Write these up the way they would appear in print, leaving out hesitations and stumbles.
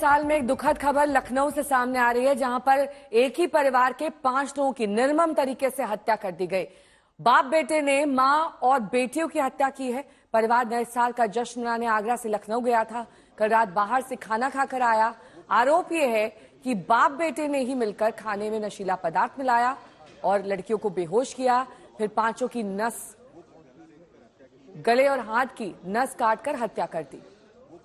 साल में एक दुखद खबर लखनऊ से सामने आ रही है, जहां पर एक ही परिवार के 5 लोगों की निर्मम तरीके से हत्या कर दी गई। बाप बेटे ने मां और बेटियों की हत्या की है। परिवार नए साल का जश्न मनाने आगरा से लखनऊ गया था। कल रात बाहर से खाना खाकर आया। आरोप यह है कि बाप बेटे ने ही मिलकर खाने में नशीला पदार्थ मिलाया और लड़कियों को बेहोश किया। फिर पांचों की नस, गले और हाथ की नस काटकर हत्या कर दी।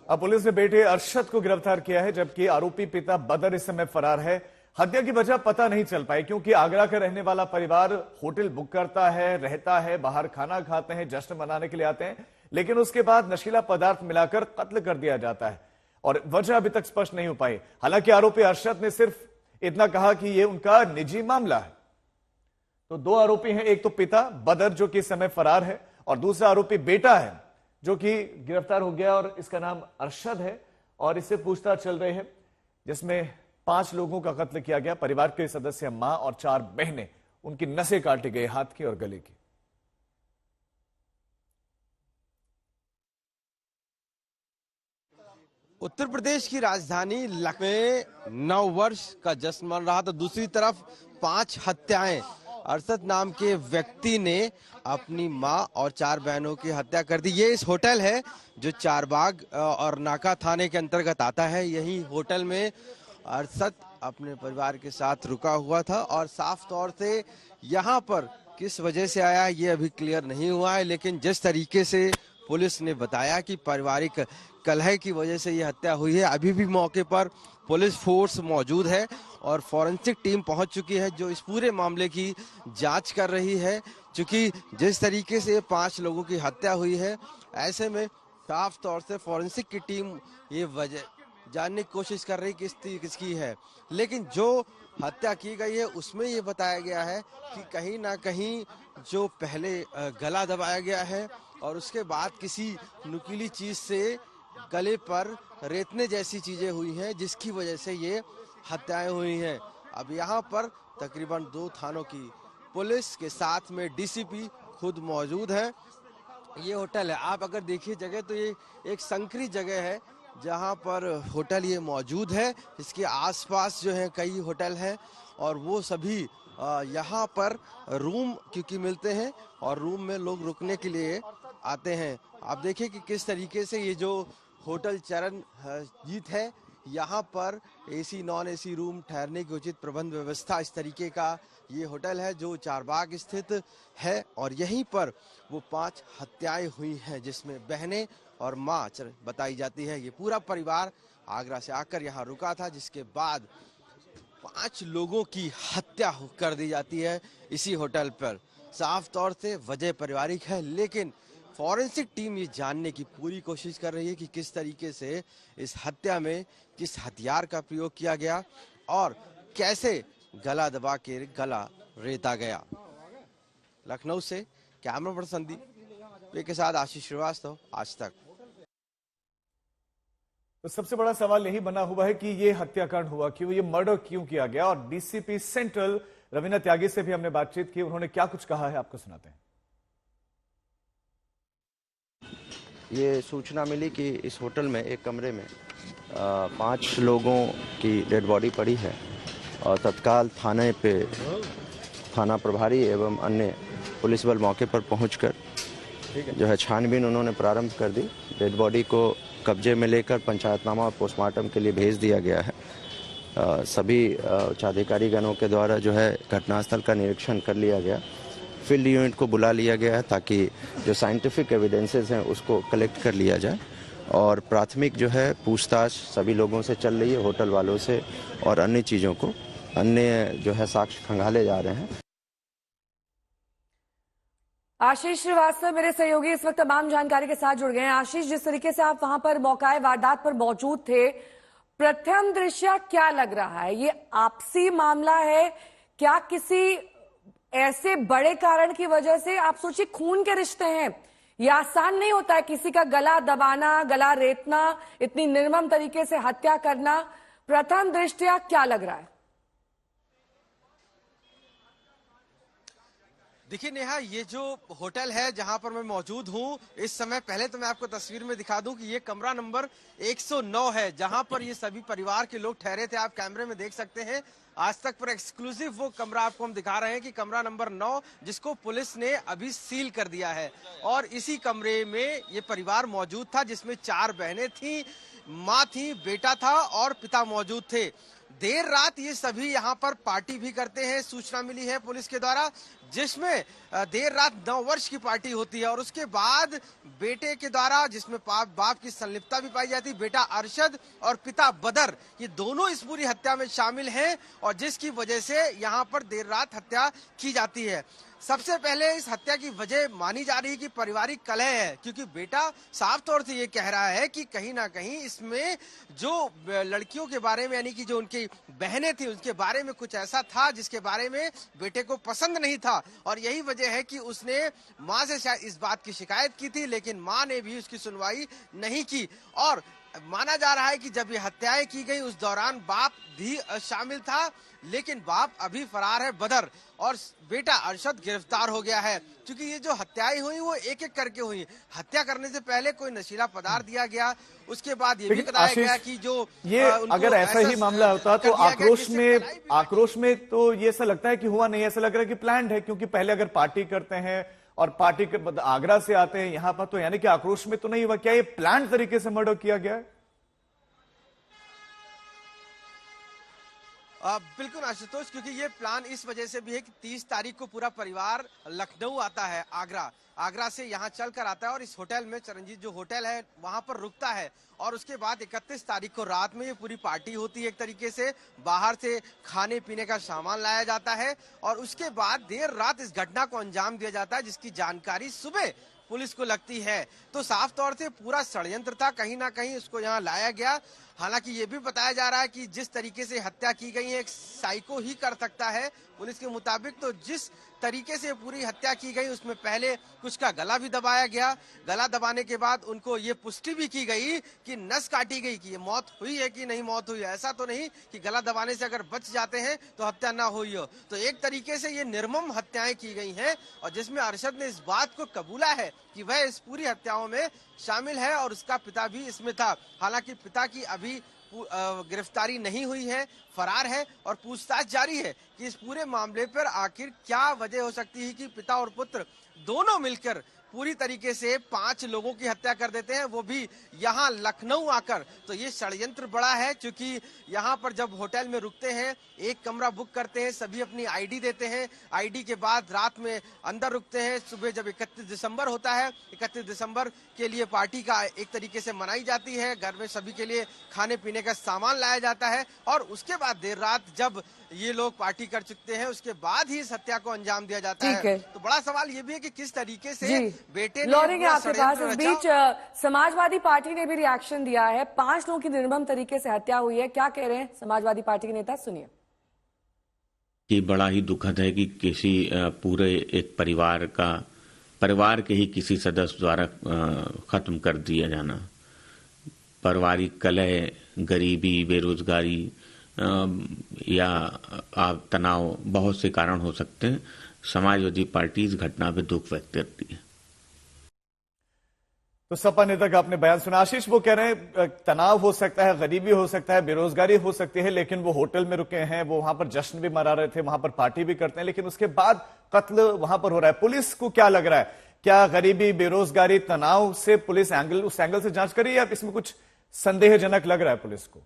अब पुलिस ने बेटे अरशद को गिरफ्तार किया है, जबकि आरोपी पिता बदर इस समय फरार है। हत्या की वजह पता नहीं चल पाई, क्योंकि आगरा का रहने वाला परिवार होटल बुक करता है, रहता है, बाहर खाना खाते हैं, जश्न मनाने के लिए आते हैं, लेकिन उसके बाद नशीला पदार्थ मिलाकर कत्ल कर दिया जाता है और वजह अभी तक स्पष्ट नहीं हो पाई। हालांकि आरोपी अरशद ने सिर्फ इतना कहा कि यह उनका निजी मामला है। तो दो आरोपी हैं, एक तो पिता बदर जो कि इस समय फरार है और दूसरा आरोपी बेटा है जो कि गिरफ्तार हो गया और इसका नाम अरशद है और इससे पूछताछ चल रही है, जिसमें 5 लोगों का कत्ल किया गया। परिवार के सदस्य मां और 4 बहनें, उनकी नसें काटी गई, हाथ की और गले की। उत्तर प्रदेश की राजधानी लखनऊ में 9 वर्ष का जश्न मन रहा, तो दूसरी तरफ 5 हत्याएं। अरशद नाम के व्यक्ति ने अपनी मां और 4 बहनों की हत्या कर दी। ये इस होटल है जो चारबाग और नाका थाने के अंतर्गत आता है। यही होटल में अरशद अपने परिवार के साथ रुका हुआ था और साफ तौर से यहाँ पर किस वजह से आया ये अभी क्लियर नहीं हुआ है, लेकिन जिस तरीके से पुलिस ने बताया कि पारिवारिक कलह की वजह से ये हत्या हुई है, अभी भी मौके पर पुलिस फोर्स मौजूद है और फॉरेंसिक टीम पहुंच चुकी है जो इस पूरे मामले की जांच कर रही है। क्योंकि जिस तरीके से 5 लोगों की हत्या हुई है, ऐसे में साफ तौर से फॉरेंसिक की टीम ये वजह जानने की कोशिश कर रही किसकी है, लेकिन जो हत्या की गई है उसमें ये बताया गया है कि कहीं ना कहीं जो पहले गला दबाया गया है और उसके बाद किसी नुकीली चीज से गले पर रेतने जैसी चीजें हुई हैं, जिसकी वजह से ये हत्याएं हुई हैं। अब यहाँ पर तकरीबन 2 थानों की पुलिस के साथ में डीसीपी खुद मौजूद है। ये होटल है, आप अगर देखिए जगह तो ये एक संकरी जगह है जहाँ पर होटल ये मौजूद है। इसके आसपास जो है कई होटल हैं और वो सभी यहाँ पर रूम क्योंकि मिलते हैं और रूम में लोग रुकने के लिए आते हैं। आप देखिए कि किस तरीके से ये जो होटल चरणजीत है, यहाँ पर एसी नॉन एसी रूम, ठहरने की उचित प्रबंध व्यवस्था, इस तरीके का ये होटल है जो चारबाग स्थित है और यहीं पर वो 5 हत्याएं हुई हैं, जिसमें बहनें और मां बताई जाती है। ये पूरा परिवार आगरा से आकर यहाँ रुका था, जिसके बाद 5 लोगों की हत्या कर दी जाती है इसी होटल पर। साफ तौर से वजह पारिवारिक है, लेकिन फॉरेंसिक टीम ये जानने की पूरी कोशिश कर रही है कि किस तरीके से इस हत्या में किस हथियार का प्रयोग किया गया और कैसे गला दबा के गला रेता गया। लखनऊ से कैमरा पर्सन संदीप के साथ आशीष श्रीवास्तव, आज तक। तो सबसे बड़ा सवाल यही बना हुआ है कि ये हत्याकांड हुआ क्यों, ये मर्डर क्यों किया गया। और डीसीपी सेंट्रल रवीना त्यागी से भी हमने बातचीत की, उन्होंने क्या कुछ कहा है आपको सुनाते हैं। ये सूचना मिली कि इस होटल में एक कमरे में 5 लोगों की डेड बॉडी पड़ी है और तत्काल थाने पे थाना प्रभारी एवं अन्य पुलिस बल मौके पर पहुंचकर जो है छानबीन उन्होंने प्रारंभ कर दी। डेड बॉडी को कब्जे में लेकर पंचायतनामा और पोस्टमार्टम के लिए भेज दिया गया है। सभी उच्चाधिकारी गणों के द्वारा जो है घटनास्थल का निरीक्षण कर लिया गया। फील्ड यूनिट को बुला लिया गया है ताकि जो साइंटिफिक एविडेंसेस हैं उसको कलेक्ट कर लिया जाए और प्राथमिक जो है पूछताछ सभी लोगों से चल रही है, होटल वालों से और अन्य चीज़ों को, अन्य जो है साक्ष्य खंगाले जा रहे हैं। आशीष श्रीवास्तव मेरे सहयोगी इस वक्त तमाम जानकारी के साथ जुड़ गए हैं। आशीष, जिस तरीके से आप वहां पर मौकाए वारदात पर मौजूद थे, प्रथम दृष्टया क्या लग रहा है, ये आपसी मामला है क्या, किसी ऐसे बड़े कारण की वजह से? आप सोचिए, खून के रिश्ते हैं, ये आसान नहीं होता है किसी का गला दबाना, गला रेतना, इतनी निर्मम तरीके से हत्या करना। प्रथम दृष्टया क्या लग रहा है? देखिए नेहा, ये जो होटल है जहां पर मैं मौजूद हूं इस समय, पहले तो मैं आपको तस्वीर में दिखा दूं कि ये कमरा नंबर 109 है जहां पर ये सभी परिवार के लोग ठहरे थे। आप कैमरे में देख सकते हैं, आज तक पर एक्सक्लूसिव वो कमरा आपको हम दिखा रहे हैं कि कमरा नंबर 9, जिसको पुलिस ने अभी सील कर दिया है। और इसी कमरे में ये परिवार मौजूद था जिसमें 4 बहनें थी, माँ थी, बेटा था और पिता मौजूद थे। देर रात ये सभी यहाँ पर पार्टी भी करते हैं, सूचना मिली है पुलिस के द्वारा, जिसमें देर रात 9 वर्ष की पार्टी होती है। और उसके बाद बेटे के द्वारा, जिसमें बाप की संलिप्तता भी पाई जाती है, बेटा अरशद और पिता बदर, ये दोनों इस पूरी हत्या में शामिल हैं और जिसकी वजह से यहाँ पर देर रात हत्या की जाती है। सबसे पहले इस हत्या की वजह मानी जा रही है कि पारिवारिक कलह है, क्योंकि बेटा साफ तौर से ये कह रहा है कि कहीं ना कहीं इसमें जो लड़कियों के बारे में, यानी कि जो उनकी बहनें थी, उसके बारे में कुछ ऐसा था जिसके बारे में बेटे को पसंद नहीं था। और यही वजह है कि उसने माँ से शायद इस बात की शिकायत की थी, लेकिन माँ ने भी उसकी सुनवाई नहीं की। और माना जा रहा है कि जब ये हत्याएं की गई उस दौरान बाप भी शामिल था, लेकिन बाप अभी फरार है बदर, और बेटा अरशद गिरफ्तार हो गया है। क्योंकि ये जो हत्याएं हुई वो एक एक करके हुई। हत्या करने से पहले कोई नशीला पदार्थ दिया गया, उसके बाद ये भी बताया गया कि जो ये अगर ऐसा ही मामला होता तो आक्रोश में तो ये ऐसा लगता है कि हुआ नहीं, ऐसा लग रहा है कि प्लान्ड है। क्योंकि पहले अगर पार्टी करते हैं और पार्टी के आगरा से आते हैं यहाँ पर, तो यानी कि आक्रोश में तो नहीं हुआ। क्या ये प्लान तरीके से मर्डर किया गया है? बिल्कुल आशुतोष, क्योंकि ये प्लान इस वजह से भी है कि 30 तारीख को पूरा परिवार लखनऊ आता है, आगरा से यहाँ चल कर आता है और इस होटल में, चरणजीत जो होटल है वहां पर रुकता है। और उसके बाद 31 तारीख को रात में ये पूरी पार्टी होती है। एक तरीके से बाहर से खाने पीने का सामान लाया जाता है और उसके बाद देर रात इस घटना को अंजाम दिया जाता है, जिसकी जानकारी सुबह पुलिस को लगती है। तो साफ तौर से पूरा षड्यंत्र था, कहीं ना कहीं उसको यहाँ लाया गया। हालांकि ये भी बताया जा रहा है कि जिस तरीके से हत्या की गई है एक साइको ही कर सकता है पुलिस के मुताबिक। तो जिस तरीके से पूरी हत्या की गई उसमें पहले कुछ का गला भी दबाया गया, गला दबाने के बाद उनको ये पुष्टि भी की गई कि नस काटी गई कि ये मौत हुई है कि नहीं मौत हुई है। ऐसा तो नहीं कि गला दबाने से अगर बच जाते हैं तो हत्या ना हुई हो। तो एक तरीके से ये निर्मम हत्याएं की गई हैं और जिसमें अरशद ने इस बात को कबूला है कि वह इस पूरी हत्याओं में शामिल है और उसका पिता भी इसमें था। हालांकि पिता की अभी गिरफ्तारी नहीं हुई है, फरार है और पूछताछ जारी है कि इस पूरे मामले पर आखिर क्या वजह हो सकती है कि पिता और पुत्र दोनों मिलकर पूरी तरीके से 5 लोगों की हत्या कर देते हैं, वो भी यहाँ लखनऊ आकर। तो ये षड्यंत्र बड़ा है, क्योंकि यहाँ पर जब होटल में रुकते हैं, एक कमरा बुक करते हैं, सभी अपनी आईडी देते हैं, आईडी के बाद रात में अंदर रुकते हैं। सुबह जब 31 दिसंबर होता है, 31 दिसंबर के लिए पार्टी का एक तरीके से मनाई जाती है, घर में सभी के लिए खाने पीने का सामान लाया जाता है और उसके बाद देर रात जब ये लोग पार्टी कर चुके हैं उसके बाद ही इस हत्या को अंजाम दिया जाता है। तो बड़ा सवाल ये भी है कि किस तरीके से बेटे ने आपके पास इस बीच समाजवादी पार्टी ने भी रिएक्शन दिया है। 5 लोगों की निर्मम तरीके से हत्या हुई है, क्या कह रहे हैं समाजवादी पार्टी के नेता, सुनिए। ये बड़ा ही दुखद है कि किसी पूरे एक परिवार के ही किसी सदस्य द्वारा खत्म कर दिया जाना। पारिवारिक कलह, गरीबी, बेरोजगारी या तनाव, बहुत से कारण हो सकते हैं। समाजवादी पार्टी इस घटना पे दुख व्यक्त करती है। तो सपा नेता का आपने बयान सुना। आशीष, वो कह रहे हैं तनाव हो सकता है, गरीबी हो सकता है, बेरोजगारी हो सकती है, लेकिन वो होटल में रुके हैं, वो वहां पर जश्न भी मना रहे थे, वहां पर पार्टी भी करते हैं, लेकिन उसके बाद कत्ल वहां पर हो रहा है। पुलिस को क्या लग रहा है, क्या गरीबी, बेरोजगारी, तनाव से पुलिस उस एंगल से जांच करी या इसमें कुछ संदेहजनक लग रहा है पुलिस को?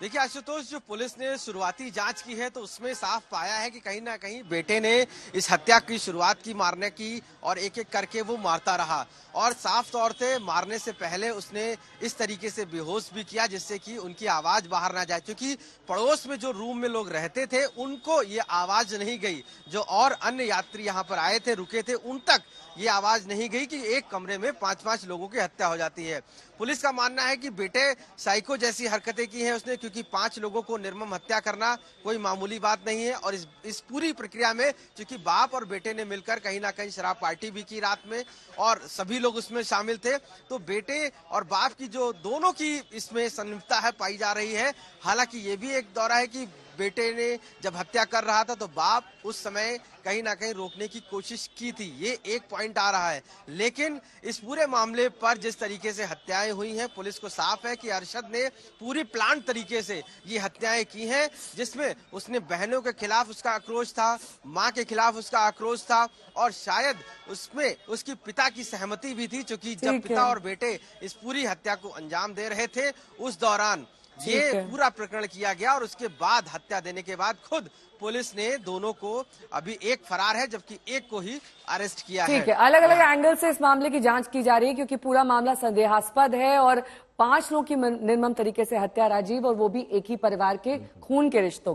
देखिए आशुतोष, जो पुलिस ने शुरुआती जांच की है तो उसमें साफ पाया है कि कहीं ना कहीं बेटे ने इस हत्या की शुरुआत की, मारने की, और एक एक करके वो मारता रहा और साफ तौर से मारने से पहले उसने इस तरीके से बेहोश भी किया जिससे कि उनकी आवाज बाहर ना जाए। क्योंकि पड़ोस में जो रूम में लोग रहते थे उनको ये आवाज नहीं गई, जो और अन्य यात्री यहाँ पर आए थे, रुके थे, उन तक ये आवाज नहीं गई कि एक कमरे में 5-5 लोगों की हत्या हो जाती है। पुलिस का मानना है कि बेटे साइको जैसी हरकतें की हैं उसने, क्योंकि 5 लोगों को निर्मम हत्या करना कोई मामूली बात नहीं है। और इस पूरी प्रक्रिया में क्योंकि बाप और बेटे ने मिलकर कहीं ना कहीं शराब पार्टी भी की रात में और सभी लोग उसमें शामिल थे, तो बेटे और बाप की जो दोनों की इसमें संलिप्तता है पाई जा रही है। हालांकि ये भी एक दौरा है कि बेटे ने जब हत्या कर रहा था तो बाप उस समय कहीं ना कहीं रोकने की कोशिश की थी, ये एक पॉइंट आ रहा है। लेकिन इस पूरे मामले पर जिस तरीके से हत्याएं हुई हैं, पुलिस को साफ है कि अरशद ने पूरी प्लान तरीके से ये हत्याएं की हैं, जिसमें उसने बहनों के खिलाफ उसका आक्रोश था, मां के खिलाफ उसका आक्रोश था और शायद उसमें उसकी पिता की सहमति भी थी, क्योंकि जब पिता और बेटे इस पूरी हत्या को अंजाम दे रहे थे उस दौरान ये पूरा प्रकरण किया गया और उसके बाद हत्या देने के बाद खुद पुलिस ने दोनों को, अभी एक फरार है जबकि एक को ही अरेस्ट किया है। ठीक है, अलग अलग एंगल से इस मामले की जांच की जा रही है क्योंकि पूरा मामला संदेहास्पद है और 5 लोगों की निर्मम तरीके से हत्या, राजीव, और वो भी एक ही परिवार के खून के रिश्तों की।